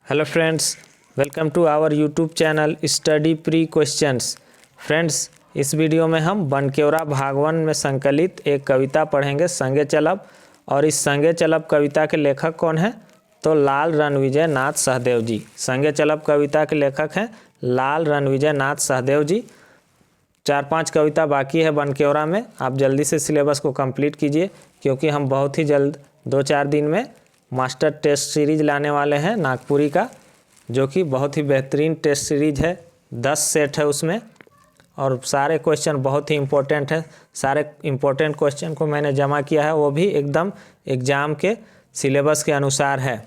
Hello friends, welcome to our YouTube channel study pre questions. Friends, इस video में हम बनकेवरा भागवन में संकलित एक कविता पढ़ेंगे, संगे चलब। और इस संगे चलब कविता के लेखक कौन है? तो लाल रणविजय नाथ सहदेव जी। संगे चलब कविता के लेखक हैं लाल रणविजय नाथ सहदेव जी। 4-5 कविता बाकी है बनकेवरा में। आप जल्दी से सिलेबस को कंप्लीट कीजिए, क्योंकि हम बहुत ही जल्द 2-4 दिन में मास्टर टेस्ट सीरीज लाने वाले हैं नागपुरी का, जो कि बहुत ही बेहतरीन टेस्ट सीरीज है। 10 सेट है उसमें और सारे क्वेश्चन बहुत ही इम्पोर्टेंट है। सारे इम्पोर्टेंट क्वेश्चन को मैंने जमा किया है, वो भी एकदम एग्ज़ाम के सिलेबस के अनुसार है।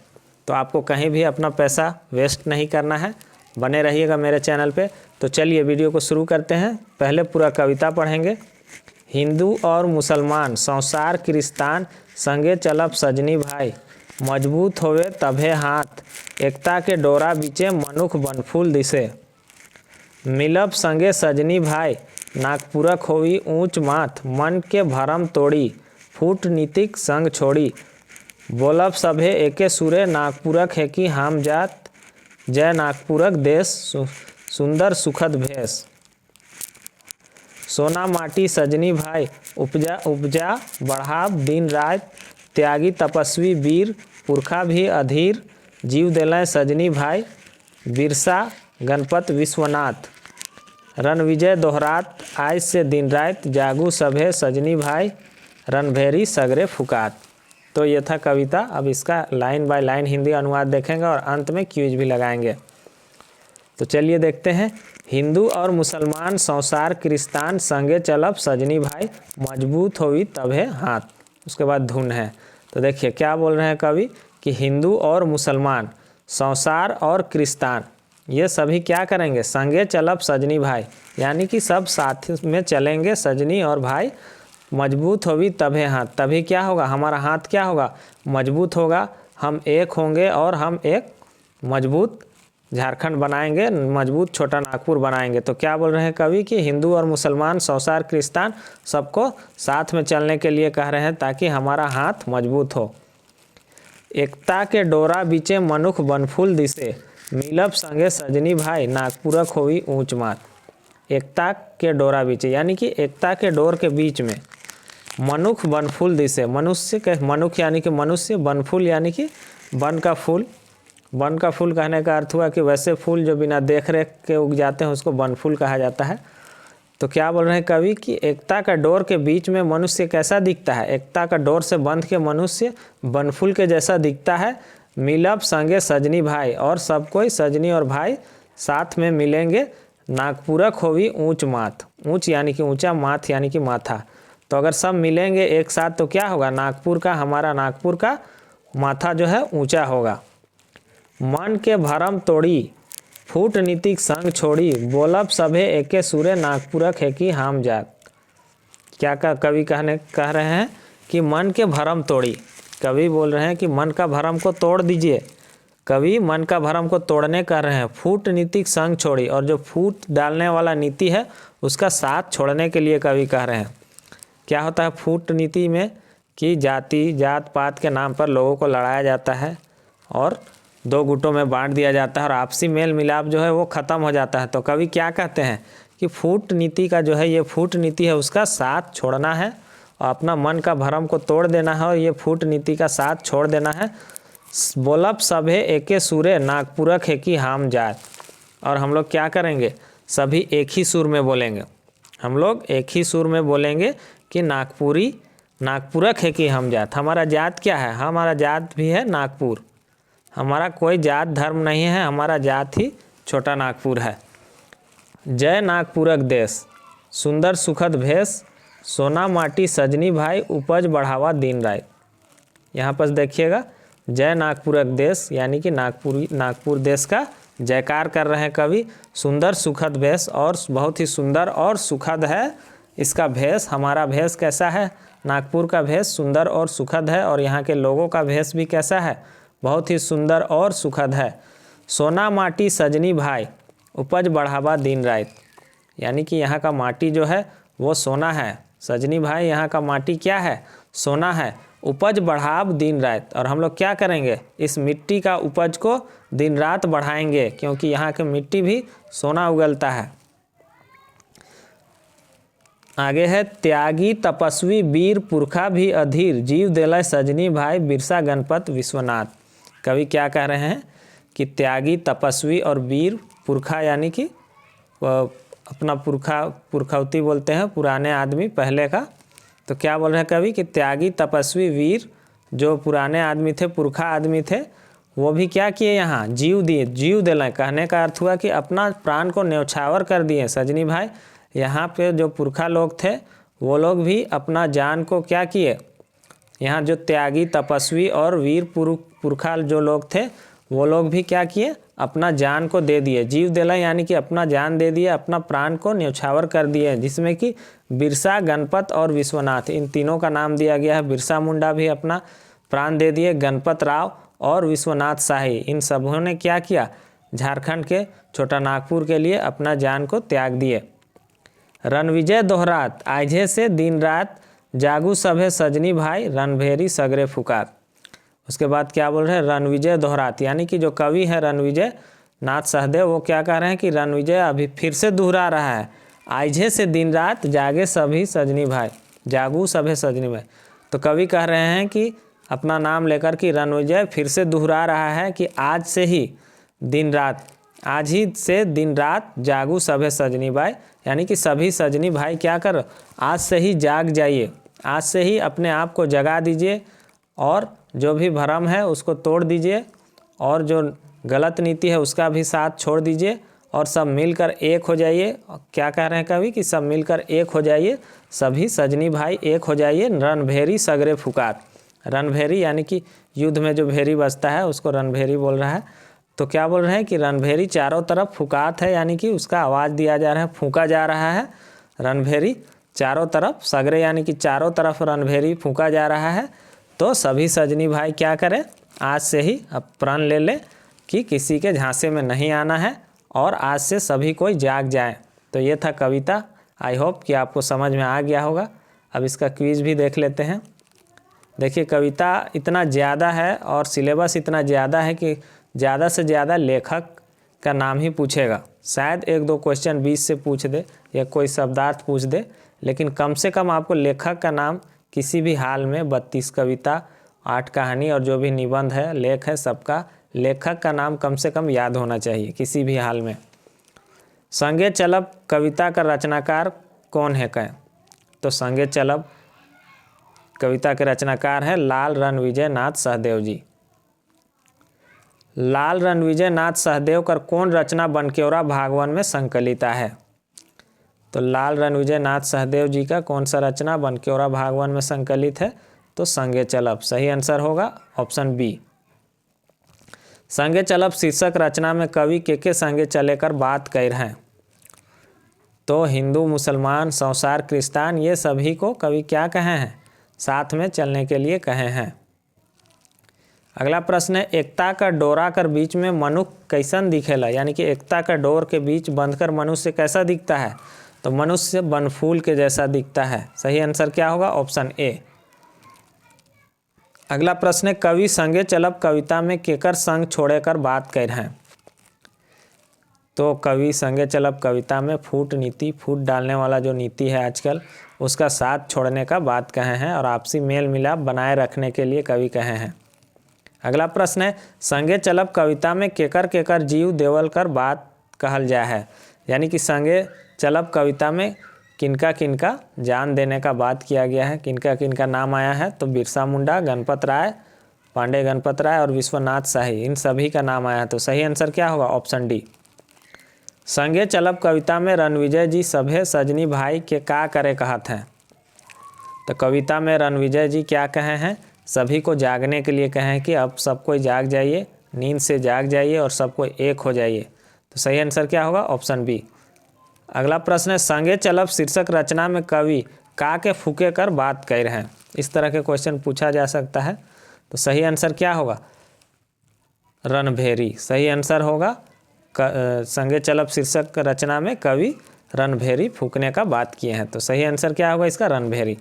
तो आपको कहीं भी अपना पैसा वेस्ट नहीं करना है, बने रहिएगा मेरे चैनल पे। तो चलिए वीडियो को शुरू करते हैं। पहले पूरा कविता पढ़ेंगे। हिंदू और मुसलमान संसार क्रिस्तान, संगे चलब सजनी भाई, मजबूत होवे तभे हाथ, एकता के डोरा बीचे मनुख बनफूल दिसे, मिलब संगे सजनी भाई, नागपुरक होई ऊंच माथ, मन के भरम तोड़ी, फूट नीतिक संग छोड़ी, बोलब सभे एके सुरे, नागपुरक है कि हम जात, जय नागपुरक देश सुंदर सुखद भेष, सोना माटी सजनी भाई, उपजा उपजा बढ़ाव दिन रात, त्यागी तपस्वी वीर, पुरखा भी अधीर, जीव देलें सजनी भाई, बिरसा गणपत विश्वनाथ, रणविजय दोहरात आज से दिन रात, जागू सभे सजनी भाई, रणभेरी सगरे फुकात। तो ये था कविता। अब इसका लाइन बाय लाइन हिंदी अनुवाद देखेंगे और अंत में क्विज भी लगाएंगे। तो चलिए देखते हैं। हिंदू और मुसलमान संसार क्रिस्तान, संगे चलब सजनी भाई, मजबूत होई तभे हाथ। उसके बाद धुन है। तो देखिए क्या बोल रहे हैं कवि कि हिंदू और मुसलमान, संसार और क्रिस्तान, ये सभी क्या करेंगे? संगे चलब सजनी भाई, यानी कि सब साथ में चलेंगे सजनी और भाई। मजबूत होगी तभे हाथ, तभी क्या होगा? हमारा हाथ क्या होगा? मजबूत होगा। हम एक होंगे और हम एक मजबूत झारखंड बनाएंगे, मजबूत छोटा नागपुर बनाएंगे। तो क्या बोल रहे हैं कवि कि हिंदू और मुसलमान संसार क्रिस्तान सबको साथ में चलने के लिए कह रहे हैं, ताकि हमारा हाथ मजबूत हो। एकता के डोरा बीचे मनुख बनफूल दिसे, मिलब संगे सजनी भाई, नागपुरक होई ऊंच मात। एकता के डोरा बीचे, यानी कि एकता के डोर के बीच में मनुख बनफूल दिसे। मनुष्य के मनुख यानी कि मनुष्य, बनफूल यानी कि वन का फूल। वन का फूल कहने का अर्थ हुआ कि वैसे फूल जो बिना देख रेख के उग जाते हैं उसको बनफूल कहा जाता है। तो क्या बोल रहे हैं कवि कि एकता का डोर के बीच में मनुष्य कैसा दिखता है? एकता का डोर से बंध के मनुष्य बनफूल के जैसा दिखता है। मिलब संगे सजनी भाई, और सब कोई सजनी और भाई साथ में मिलेंगे। नागपुरक होवी ऊंच माथ, ऊंच यानी कि ऊंचा, माथ यानी कि माथा। तो अगर सब मिलेंगे एक साथ तो क्या होगा? नागपुर का, हमारा नागपुर का माथा जो है ऊंचा होगा। मन के भरम तोड़ी, फूट नीतिक संग छोड़ी, बोलब सभे एके सुरे, नागपुरक है कि हम जात। क्या का कवि कह रहे हैं कि मन के भरम तोड़ी। कवि बोल रहे हैं कि मन का भरम को तोड़ दीजिए। कवि मन का भरम को तोड़ने कर रहे हैं। फूट नीतिक संग छोड़ी, और जो फूट डालने वाला नीति है उसका साथ छोड़ने के लिए कवि कह रहे हैं। क्या होता है फूट नीति में? कि जाति जात पात के नाम पर लोगों को लड़ाया जाता है और 2 गुटों में बांट दिया जाता है, और आपसी मेल मिलाप जो है वो ख़त्म हो जाता है। तो कवि क्या कहते हैं कि फूट नीति का जो है, ये फूट नीति है, उसका साथ छोड़ना है और अपना मन का भरम को तोड़ देना है, और ये फूट नीति का साथ छोड़ देना है। बोलब सभे एके सुरे, नागपुरक है कि हम जात। और हम लोग क्या करेंगे? सभी एक ही सुर में बोलेंगे। हम लोग एक ही सुर में बोलेंगे कि नागपुरक है कि हम जात। हमारा जात क्या है? हमारा जात भी है नागपुर। हमारा कोई जात धर्म नहीं है, हमारा जात ही छोटा नागपुर है। जय नागपुरक देश सुंदर सुखद भेष, सोना माटी सजनी भाई, उपज बढ़ावा दिन रात। यहाँ पर देखिएगा, जय नागपुरक देश यानी कि नागपुर देश का जयकार कर रहे हैं कवि। सुंदर सुखद भेष, और बहुत ही सुंदर और सुखद है इसका भेष। हमारा भेष कैसा है? नागपुर का भेष सुंदर और सुखद है, और यहाँ के लोगों का भेष भी कैसा है? बहुत ही सुंदर और सुखद है। सोना माटी सजनी भाई, उपज बढ़ावा दिन रात, यानी कि यहाँ का माटी जो है वो सोना है। सजनी भाई, यहाँ का माटी क्या है? सोना है, उपज बढ़ाव दिन रात। और हम लोग क्या करेंगे, इस मिट्टी का उपज को दिन रात बढ़ाएंगे, क्योंकि यहाँ की मिट्टी भी सोना उगलता है। आगे है त्यागी तपस्वी वीर पुरखा भी अधीर, जीव देलय सजनी भाई बिरसा गणपत विश्वनाथ। कवि क्या कह रहे हैं कि त्यागी तपस्वी और वीर पुरखा, यानी कि अपना पुरखौती बोलते हैं, पुराने आदमी पहले का। तो क्या बोल रहे हैं कवि कि त्यागी तपस्वी वीर, जो पुराने आदमी थे, पुरखा आदमी थे, वो भी क्या किए, यहाँ जीव दिए, जीव दिलाए। कहने का अर्थ हुआ कि अपना प्राण को न्यौछावर कर दिए सजनी भाई। यहाँ पे जो पुरखा लोग थे वो लोग भी अपना जान को क्या किए, यहाँ जो त्यागी तपस्वी और वीर पुरखा जो लोग थे वो लोग भी क्या किए, अपना जान को दे दिए। जीव दिला यानी कि अपना जान दे दिए, अपना प्राण को न्यौछावर कर दिए, जिसमें कि बिरसा, गणपत और विश्वनाथ, इन तीनों का नाम दिया गया है। बिरसा मुंडा भी अपना प्राण दे दिए, गणपत राव और विश्वनाथ शाही, इन सबों ने क्या किया, झारखंड के छोटा नागपुर के लिए अपना जान को त्याग दिए। रणविजय दोहरात आइझे से दिन रात, जागू सभे सजनी भाई रणभेरी सगरे फुकात। उसके बाद क्या बोल रहे हैं, रणविजय दोहरात, यानी कि जो कवि है रणविजय नाथ सहदेव, वो क्या कह रहे हैं कि रणविजय अभी फिर से दोहरा रहा है, आइझे से दिन रात जागे सभी सजनी भाई, जागू सभे सजनी भाई। तो कवि कह रहे हैं कि अपना नाम लेकर कि रणविजय फिर से दोहरा रहा है कि आज से ही दिन रात, आज ही से दिन रात जागू सभे सजनी भाई, यानी कि सभी सजनी भाई क्या कर, आज से ही जाग जाइए, आज से ही अपने आप को जगा दीजिए और जो भी भ्रम है उसको तोड़ दीजिए और जो गलत नीति है उसका भी साथ छोड़ दीजिए और सब मिलकर एक हो जाइए। क्या कह रहे हैं कवि कि सब मिलकर एक हो जाइए, सभी सजनी भाई एक हो जाइए, रणभेरी सगरे फुकात। रणभेरी यानी कि युद्ध में जो भेरी बजता है उसको रणभेरी बोल रहा है। तो क्या बोल रहे हैं कि रणभेरी चारों तरफ फुकात है, यानी कि उसका आवाज़ दिया जा रहा है, फूंका जा रहा है। रणभेरी चारों तरफ, सगरे यानी कि चारों तरफ रणभेरी फूंका जा रहा है। तो सभी सजनी भाई क्या करें, आज से ही अब प्रण ले लें कि किसी के झांसे में नहीं आना है और आज से सभी कोई जाग जाए। तो ये था कविता। आई होप कि आपको समझ में आ गया होगा। अब इसका क्विज़ भी देख लेते हैं। देखिए कविता इतना ज़्यादा है और सिलेबस इतना ज़्यादा है कि ज़्यादा से ज़्यादा लेखक का नाम ही पूछेगा। शायद एक दो क्वेश्चन 20 से पूछ दे या कोई शब्दार्थ पूछ दे, लेकिन कम से कम आपको लेखक का नाम किसी भी हाल में 32 कविता, 8 कहानी और जो भी निबंध है, लेख है, सबका लेखक का नाम कम से कम याद होना चाहिए किसी भी हाल में। संगे चलब कविता का रचनाकार कौन है कहें, तो संगे चलब कविता के रचनाकार है लाल रणविजय नाथ सहदेव जी। लाल रणविजय नाथ सहदेव कर कौन रचना बनकेवरा भागवन में संकलित है, तो लाल रणविजय नाथ सहदेव जी का कौन सा रचना बनकेवरा भागवन में संकलित है, तो संगे चलब। सही आंसर होगा ऑप्शन बी। संगे चलब शीर्षक रचना में कवि के संगे चले कर बात कर रहे हैं, तो हिंदू, मुसलमान, संसार, क्रिस्तान, ये सभी को कवि क्या कहे हैं, साथ में चलने के लिए कहे हैं। अगला प्रश्न है एकता का डोरा कर बीच में मनुष्य कैसन दिखेला, यानी कि एकता का डोर के बीच बंधकर मनुष्य कैसा दिखता है, तो मनुष्य बनफूल के जैसा दिखता है। सही आंसर क्या होगा, ऑप्शन ए। अगला प्रश्न है कवि संगे चलब कविता में केकर संग छोड़े कर बात कर रहे हैं, तो कवि संगे चलब कविता में फूट नीति, फूट डालने वाला जो नीति है आजकल, उसका साथ छोड़ने का बात कहे हैं और आपसी मेल मिलाप बनाए रखने के लिए कवि कहे हैं। अगला प्रश्न है संगे चलब कविता में केकर केकर जीव देवल कर बात कहल जाए है, यानी कि संगे चलब कविता में किनका किनका जान देने का बात किया गया है, किनका किनका नाम आया है, तो बिरसा मुंडा, गणपत राय, पांडे गणपत राय और विश्वनाथ शाही, इन सभी का नाम आया है। तो सही आंसर क्या होगा, ऑप्शन डी। संगे चलब कविता में रणविजय जी सभे सजनी भाई के का करे कहत हैं, तो कविता में रणविजय जी क्या कहे हैं, सभी को जागने के लिए कहें कि अब सब कोई जाग जाइए, नींद से जाग जाइए और सब कोई एक हो जाइए। तो सही आंसर क्या होगा, ऑप्शन बी। अगला प्रश्न है संगे चलब शीर्षक रचना में कवि का के फूके कर बात कर रहे हैं, इस तरह के क्वेश्चन पूछा जा सकता है। तो सही आंसर क्या होगा, रणभेरी। सही आंसर होगा संगे चलब शीर्षक रचना में कवि रणभेरी फूकने का बात किए हैं, तो सही आंसर क्या होगा इसका, रणभेरी।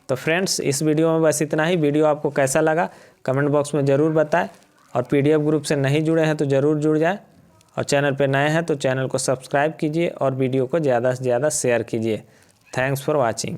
तो फ्रेंड्स इस वीडियो में बस इतना ही। वीडियो आपको कैसा लगा कमेंट बॉक्स में ज़रूर बताएं, और PDF ग्रुप से नहीं जुड़े हैं तो ज़रूर जुड़ जाएं, और चैनल पे नए हैं तो चैनल को सब्सक्राइब कीजिए और वीडियो को ज़्यादा से ज़्यादा शेयर कीजिए। Thanks for watching.